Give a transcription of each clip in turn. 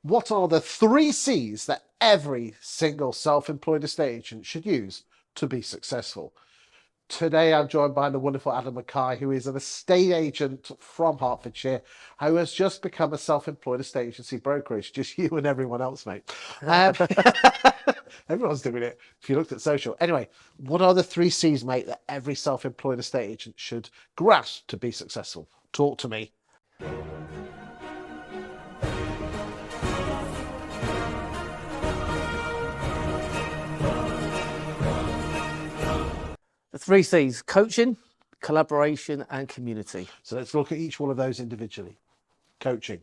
What are the 3 C's that every single self-employed estate agent should use to be successful? Today, I'm joined by the wonderful Adam Mackay, who is an estate agent from Hertfordshire, who has just become a self-employed estate agency brokerage. Just you and everyone else, mate. Um, everyone's doing it if you looked at social. Anyway, what are the 3 C's, mate, that every self-employed estate agent should grasp to be successful? Talk to me. The 3 C's: coaching, collaboration, and community. So let's look at each one of those individually. Coaching.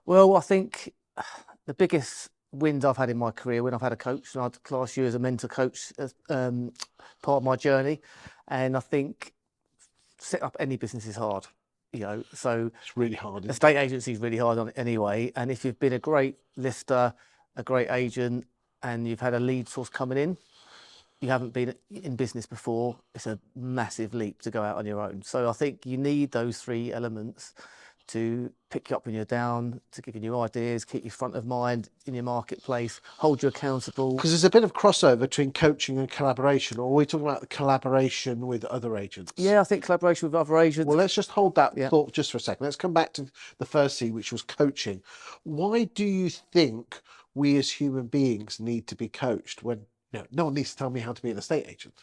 Well, I think the biggest wins I've had in my career when I've had a coach, and I'd class you as a mentor coach as part of my journey. And I think set up any business is hard, so It's really hard. estate agency is really hard on it anyway. And if you've been a great lister, a great agent, and you've had a lead source coming in, you haven't been in business before, it's a massive leap to go out on your own. So I think you need those 3 elements to pick you up when you're down, to give you new ideas, keep you front of mind in your marketplace, hold you accountable. Because there's a bit of crossover between coaching and collaboration, or are we talking about the collaboration with other agents? Yeah, I think collaboration with other agents. Well, let's just hold that thought just for a second. Let's come back to the first C, which was coaching. Why do you think we as human beings need to be coached when no one needs to tell me how to be an estate agent?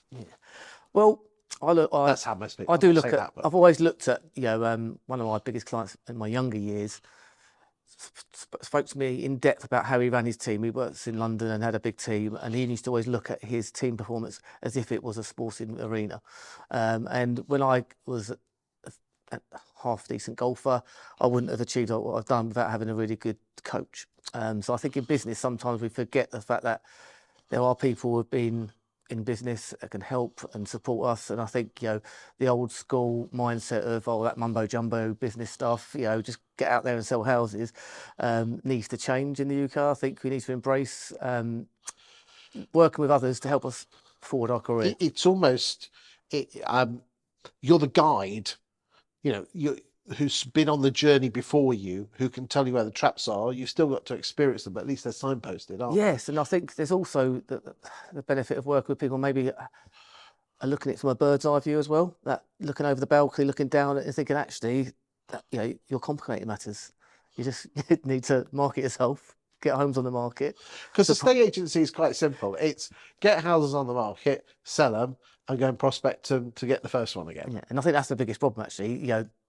Well, That's how most people I do look say at. that, but I've always looked at. One of my biggest clients in my younger years spoke to me in depth about how he ran his team. He works in London and had a big team, and he used to always look at his team performance as if it was a sporting arena. And when I was a half decent golfer, I wouldn't have achieved what I've done without having a really good coach. So I think in business sometimes we forget the fact that there are people who have been in business that can help and support us. And I think, the old school mindset of, that mumbo jumbo business stuff, just get out there and sell houses, needs to change in the UK. I think we need to embrace working with others to help us forward our career. It's almost, you're the guide, who's been on the journey before you, who can tell you where the traps are. You've still got to experience them, but at least they're signposted, aren't Yes, and I think there's also the benefit of working with people maybe are looking at it from a bird's eye view as well. That looking over the balcony, looking down and thinking, actually, you're complicating matters. You just need to market yourself, get homes on the market. Because estate agency is quite simple. It's get houses on the market, sell them, and go and prospect them to get the first one again. Yeah, and I think that's the biggest problem, actually.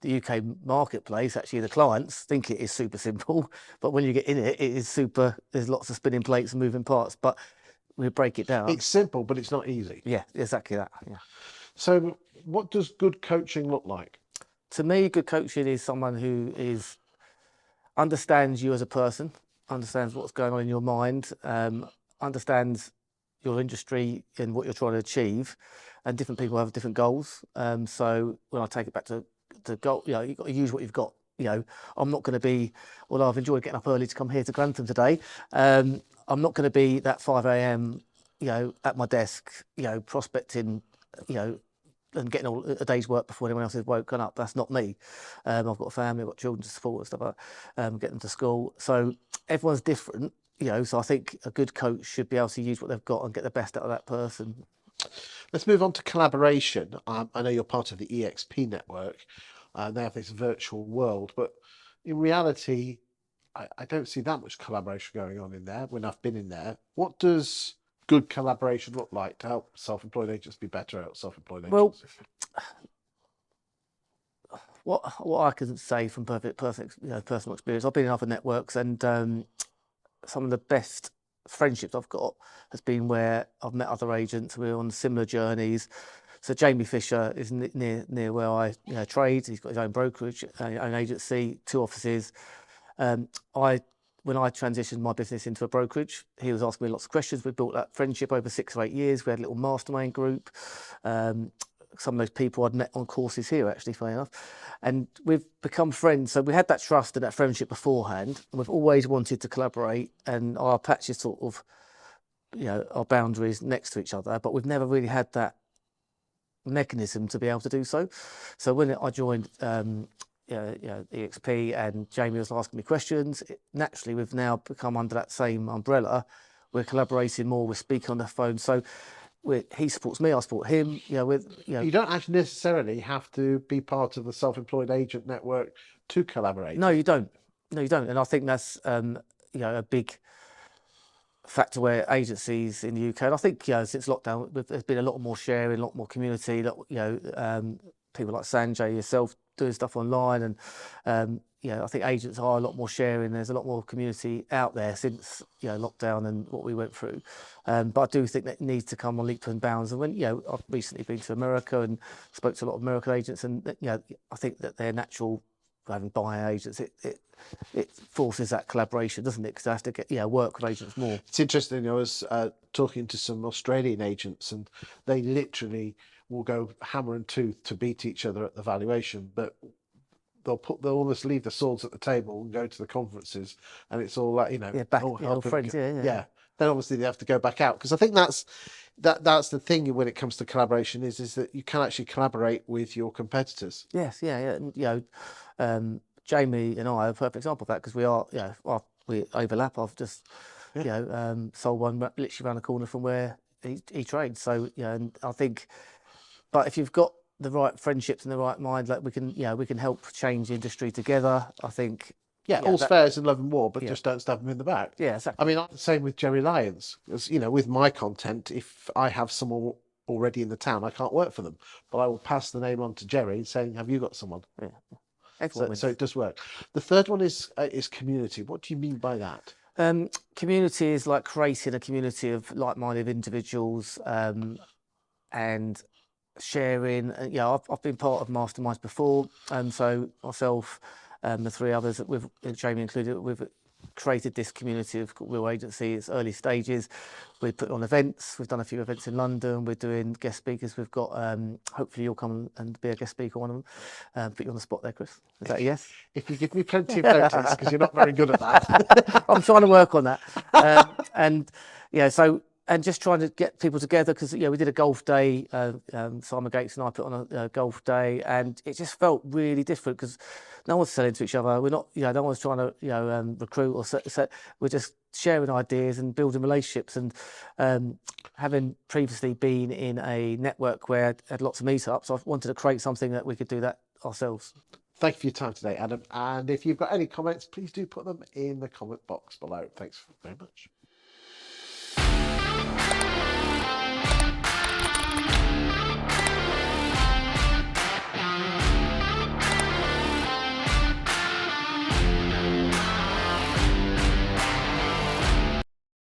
The UK marketplace, actually, the clients think it is super simple, but when you get in it, it is super. There's lots of spinning plates and moving parts, but we break it down. It's simple, but it's not easy. Yeah, exactly that. Yeah. So, what does good coaching look like? To me, good coaching is someone who understands you as a person, understands what's going on in your mind, understands your industry and what you're trying to achieve, and different people have different goals. So when I take it back to goal, you've got to use what you've got. I'm not going to be, although I've enjoyed getting up early to come here to Grantham today, I'm not going to be that 5 a.m. At my desk, prospecting, and getting all a day's work before anyone else has woken up. That's not me. I've got a family, I've got children to support and stuff like that, get them to school. So everyone's different, so I think a good coach should be able to use what they've got and get the best out of that person. Let's move on to collaboration. I know you're part of the EXP network. They have this virtual world, but in reality, I don't see that much collaboration going on in there when I've been in there. What does good collaboration look like to help self-employed agents be better at self-employed agents? Well, what I can say from personal experience, I've been in other networks, and some of the best friendships I've got has been where I've met other agents. We're on similar journeys. So Jamie Fisher is near where I trade. He's got his own brokerage, own agency, 2 offices. When I transitioned my business into a brokerage, he was asking me lots of questions. We built that friendship over 6 or 8 years. We had a little mastermind group. Some of those people I'd met on courses here, actually, funny enough. And we've become friends. So we had that trust and that friendship beforehand. And we've always wanted to collaborate. And our patches sort of, our boundaries next to each other. But we've never really had that mechanism to be able to do so. So when I joined EXP, and Jamie was asking me questions. Naturally, we've now become under that same umbrella. We're collaborating more. We're speaking on the phone. So he supports me. I support him. You don't actually necessarily have to be part of the self-employed agent network to collaborate. No, you don't. No, you don't. And I think that's a big factor where agencies in the UK, and I think since lockdown, there's been a lot more sharing, a lot more community. People like Sanjay, yourself, doing stuff online, and I think agents are a lot more sharing. There's a lot more community out there since lockdown and what we went through. But I do think that needs to come on leaps and bounds. And when I've recently been to America and spoke to a lot of American agents, and I think that their natural having buyer agents, it forces that collaboration, doesn't it? Because they have to get work with agents more. It's interesting. I was talking to some Australian agents, and they literally will go hammer and tooth to beat each other at the valuation, but they'll almost leave the swords at the table and go to the conferences, and it's all like old friends, yeah. Then obviously they have to go back out, because I think that's the thing when it comes to collaboration is that you can actually collaborate with your competitors. Yes, yeah. And, Jamie and I are a perfect example of that, because we overlap. I've just sold one literally around the corner from where he trades. So and I think, but if you've got the right friendships and the right mind, like we can help change the industry together. I think. All's fair in love and war, but just don't stab them in the back. Yeah, exactly. I mean, I'm the same with Jerry Lyons, because with my content, if I have someone already in the town, I can't work for them, but I will pass the name on to Jerry saying, "Have you got someone?" Yeah. So it does work. The third one is community. What do you mean by that? Community is like creating a community of like-minded individuals and sharing. I've been part of masterminds before, so myself, the three others, with Jamie included, we've created this community of Will Agency. It's early stages. We put on events. We've done a few events in London. We're doing guest speakers. We've got, hopefully you'll come and be a guest speaker on one of them. Put you on the spot there, Chris. Is that a yes? If you give me plenty of notice, because you're not very good at that. I'm trying to work on that. And just trying to get people together, because we did a golf day. Simon Gates and I put on a golf day, and it just felt really different, because no one's selling to each other. We're not, no one's trying to recruit or set. We're just sharing ideas and building relationships. And having previously been in a network where I had lots of meetups, I wanted to create something that we could do that ourselves. Thank you for your time today, Adam. And if you've got any comments, please do put them in the comment box below. Thanks very much.